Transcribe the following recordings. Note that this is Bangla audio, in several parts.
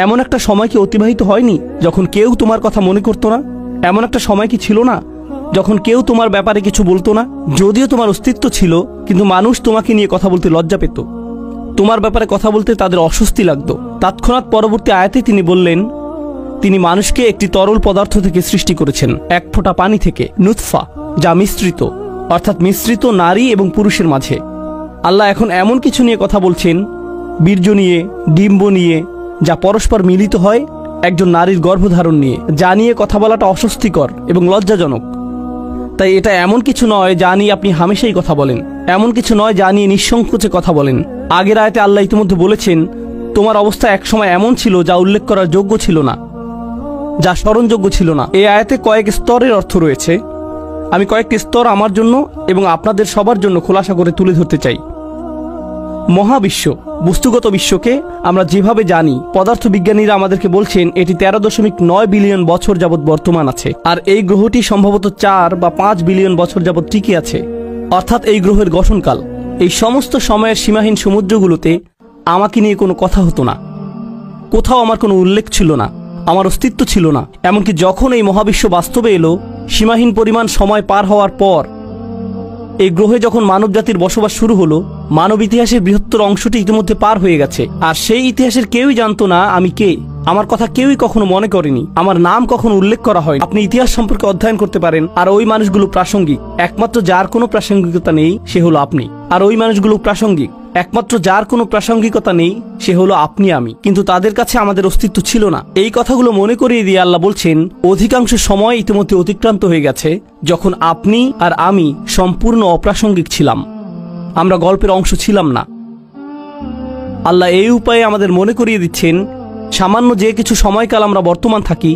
এমন একটা সময় কি অতিবাহিত হয়নি যখন কেউ তোমার কথা মনে করতো না? এমন একটা সময় কি ছিল না যখন কেউ তোমার ব্যাপারে কিছু বলতো না? যদিও তোমার অস্তিত্ব ছিল, কিন্তু মানুষ তোমাকে নিয়ে কথা বলতে লজ্জা পেত, তোমার ব্যাপারে কথা বলতে তাদের অস্বস্তি লাগতো। তৎক্ষণাৎ পরবর্তী আয়াতে তিনি বললেন, তিনি মানুষকে একটি তরল পদার্থ থেকে সৃষ্টি করেছেন, এক ফোঁটা পানি থেকে, নুতফা, যা মিশ্রিত, অর্থাৎ মিশ্রিত নারী এবং পুরুষের মাঝে। আল্লাহ এখন এমন কিছু নিয়ে কথা বলছেন, বীর্য নিয়ে, ডিম্ব নিয়ে, যা পরস্পর মিলিত হয় একজন নারীর গর্ভধারণ নিয়ে, যা নিয়ে কথা বলাটা অস্বস্তিকর এবং লজ্জাজনক। তাই এটা এমন কিছু নয় যা নিয়ে আপনি হামেশাই কথা বলেন, এমন কিছু নয় যা নিয়ে নিঃসংকোচে কথা বলেন। আগের আয়াতে আল্লাহ ইতিমধ্যে বলেছেন, তোমার অবস্থা একসময় এমন ছিল যা উল্লেখ করার যোগ্য ছিল না, যা স্মরণযোগ্য ছিল না। এই আয়াতে কয়েক স্তরের অর্থ রয়েছে। আমি কয়েকটি স্তর আমার জন্য এবং আপনাদের সবার জন্য খোলাসা করে তুলে ধরতে চাই। মহাবিশ্ব, বস্তুগত বিশ্বকে আমরা যেভাবে জানি, পদার্থবিজ্ঞানীরা আমাদেরকে বলছেন এটি 13.9 বিলিয়ন বছর যাবৎ বর্তমান আছে, আর এই গ্রহটি সম্ভবত 4 বা 5 বিলিয়ন বছর যাবৎ টিকে আছে, অর্থাৎ এই গ্রহের গঠনকাল। এই সমস্ত সময়ের সীমাহীন সমুদ্রগুলোতে আমাকে নিয়ে কোনো কথা হতো না, কোথাও আমার কোনো উল্লেখ ছিল না, আমার অস্তিত্ব ছিল না। এমনকি যখন এই মহাবিশ্ব বাস্তবে এলো, সীমাহীন পরিমাণ সময় পার হওয়ার পর এই গ্রহে যখন মানব জাতির বসবাস শুরু হলো, মানব ইতিহাসের বৃহত্তর অংশটি ইতিমধ্যে পার হয়ে গেছে। আর সেই ইতিহাসের কেউই জানতো না আমি কে, আমার কথা কেউই কখনো মনে করেনি, আমার নাম কখনো উল্লেখ করা হয়। আপনি ইতিহাস সম্পর্কে অধ্যয়ন করতে পারেন, আর ওই মানুষগুলো প্রাসঙ্গিক। একমাত্র যার কোনো প্রাসঙ্গিকতা নেই সে হলো আপনি, আর ওই মানুষগুলো প্রাসঙ্গিক। একমাত্র যার কোনো প্রাসঙ্গিকতা নেই সে হলো আপনি, আমি। কিন্তু তাদের কাছে আমাদের অস্তিত্ব ছিল না। এই কথাগুলো মনে করিয়ে দিয়ে আল্লাহ বলছেন, অধিকাংশ সময় ইতিমধ্যে অতিক্রান্ত হয়ে গেছে যখন আপনি আর আমি সম্পূর্ণ অপ্রাসঙ্গিক ছিলাম, আমরা গল্পের অংশ ছিলাম না। আল্লাহ এই উপায়ে আমাদের মনে করিয়ে দিচ্ছেন, সামান্য যে কিছু সময়কাল আমরা বর্তমান থাকি,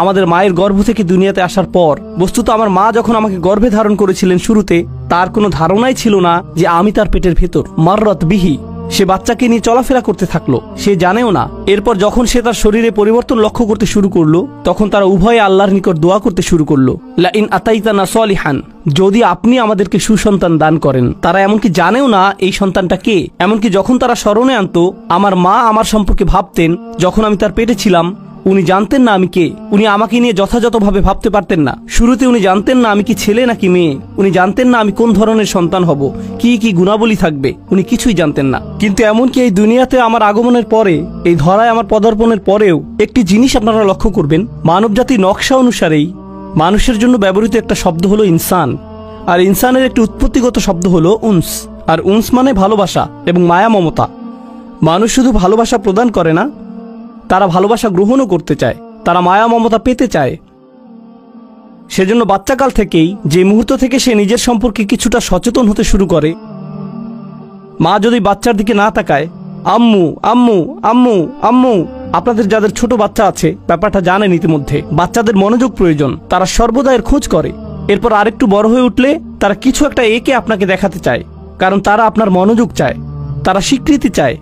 আমাদের মায়ের গর্ভ থেকে দুনিয়াতে আসার পর, বস্তুত আমার মা যখন আমাকে গর্ভে ধারণ করেছিলেন শুরুতে, তার কোনো ধারণাই ছিল না যে আমি তার পেটের ভেতর। মাররাত বিহি, সে বাচ্চাকে নিয়ে চলাফেরা করতে থাকলো, সে জানেও না। এরপর যখন সে তার শরীরে পরিবর্তন লক্ষ্য করতে শুরু করলো, তখন তারা উভয়ে আল্লাহর নিকট দোয়া করতে শুরু করলো, লা ইন আতাইতানা সলিহান, যদি আপনি আমাদেরকে সুসন্তান দান করেন। তারা এমনকি জানেও না এই সন্তানটা কে। এমনকি যখন তারা স্মরণে আনতো, আমার মা আমার সম্পর্কে ভাবতেন যখন আমি তার পেটে ছিলাম, উনি জানতেন না আমি কে। উনি আমাকে নিয়ে যথাযথভাবে ভাবতে পারতেন না। শুরুতে উনি জানতেন না আমি কি ছেলে নাকি মেয়ে, উনি জানতেন না আমি কোন ধরনের সন্তান হব, কি কি গুণাবলী থাকবে, উনি কিছুই জানতেন না। কিন্তু এমনকি এই দুনিয়াতে আমার আগমনের পরে, এই ধরায় আমার পদার্পণের পরেও একটি জিনিস আপনারা লক্ষ্য করবেন, মানবজাতির নকশা অনুসারেই মানুষের জন্য ব্যবহৃত একটা শব্দ হলো ইনসান, আর ইনসানের একটি উৎপত্তিগত শব্দ হলো উনস, আর উনস মানে ভালোবাসা এবং মায়া মমতা। মানুষ শুধু ভালোবাসা প্রদান করে না, তারা ভালোবাসা গ্রহণও করতে চায়, তারা মায়া মমতা পেতে চায়। সেজন্য বাচ্চাকাল থেকেই, যে মুহূর্ত থেকে সে নিজের সম্পর্কে কিছুটা সচেতন হতে শুরু করে, মা যদি বাচ্চার দিকে না তাকায়, আম্মু আম্মু আম্মু আম্মু, আপনাদের যাদের ছোট বাচ্চা আছে ব্যাপারটা জানেন ইতিমধ্যে, বাচ্চাদের মনোযোগ প্রয়োজন, তারা সর্বদা এর খোঁজ করে। এরপর আরেকটু বড় হয়ে উঠলে তারা কিছু একটা এঁকে আপনাকে দেখাতে চায়, কারণ তারা আপনার মনোযোগ চায়, তারা স্বীকৃতি চায়।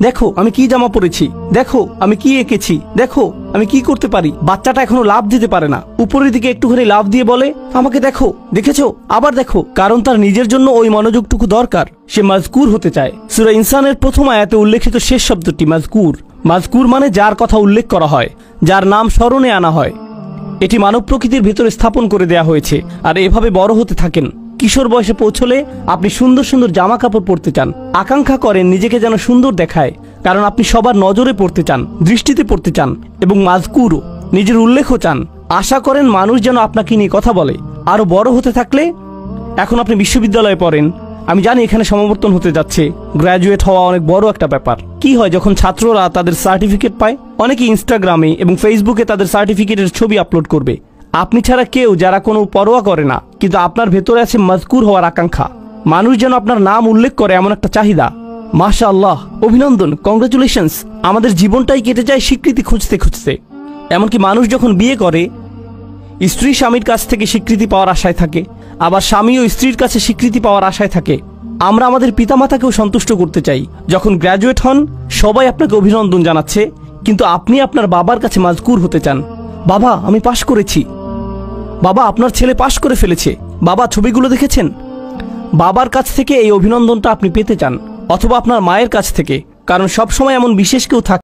দেখো আমি কি জামা পরেছি, দেখো আমি কি এঁকেছি, দেখো আমি কি করতে পারি। বাচ্চাটা এখনো লাভ দিতে পারে না, উপরের দিকে একটুখানি লাভ দিয়ে বলে, আমাকে দেখো, দেখেছো, আবার দেখো, কারণ তার নিজের জন্য ওই মনোযোগটুকু দরকার। সে মাজকুর হতে চায়। সূরা ইনসানের প্রথম আয়াতে উল্লেখিত শেষ শব্দটি মাজকুর। মাজকুর মানে যার কথা উল্লেখ করা হয়, যার নাম স্মরণে আনা হয়। এটি মানব প্রকৃতির ভেতরে স্থাপন করে দেয়া হয়েছে, আর এভাবে বড় হতে থাকেন। কিশোর বয়সে পৌঁছলে আপনি সুন্দর সুন্দর জামা কাপড় পরতে চান, আকাঙ্ক্ষা করেন নিজেকে যেন সুন্দর দেখায়, কারণ আপনি সবার নজরে পড়তে চান, দৃষ্টিতে পড়তে চান, এবং মাজকুরও, নিজের উল্লেখও চান। আশা করেন মানুষ যেন আপনাকে নিয়ে কথা বলে। আরো বড় হতে থাকলে, এখন আপনি বিশ্ববিদ্যালয়ে পড়েন, আমি জানি এখানে সমাবর্তন হতে যাচ্ছে, গ্র্যাজুয়েট হওয়া অনেক বড় একটা ব্যাপার। কি হয় যখন ছাত্ররা তাদের সার্টিফিকেট পায়? অনেকে ইনস্টাগ্রামে এবং ফেসবুকে তাদের সার্টিফিকেটের ছবি আপলোড করবে। আপনি ছাড়া কেউ, যারা কোনো পরোয়া করে না, কিন্তু আপনার ভেতরে আছে মাজকুর হওয়ার আকাঙ্ক্ষা। মানুষ যেন আপনার নাম উল্লেখ করে এমন একটা চাহিদা। মাশাআল্লাহ, অভিনন্দন, কংগ্রাচুলেশনস। আমাদের জীবনটাই কেটে যায় স্বীকৃতি খুঁজতে খুঁজতে। এমনকি মানুষ যখন বিয়ে করে, স্ত্রী স্বামীর কাছ থেকে স্বীকৃতি পাওয়ার আশায় থাকে, আবার স্বামীও স্ত্রীর কাছে স্বীকৃতি পাওয়ার আশায় থাকে। আমরা আমাদের পিতামাতাকেও সন্তুষ্ট করতে চাই। যখন গ্র্যাজুয়েট হন, সবাই আপনাকে অভিনন্দন জানাচ্ছে, কিন্তু আপনি আপনার বাবার কাছে মাজকুর হতে চান। বাবা আমি পাশ করেছি, বাবা আপনার ছেলে পাশ করে ফেলেছে, বাবা ছবিগুলো দেখেছেন। বাবার কাছ থেকে এই অভিনন্দনটা আপনি পেতে চান, অথবা আপনার মায়ের কাছ থেকে, কারণ সবসময় এমন বিশেষ কেউ থাকে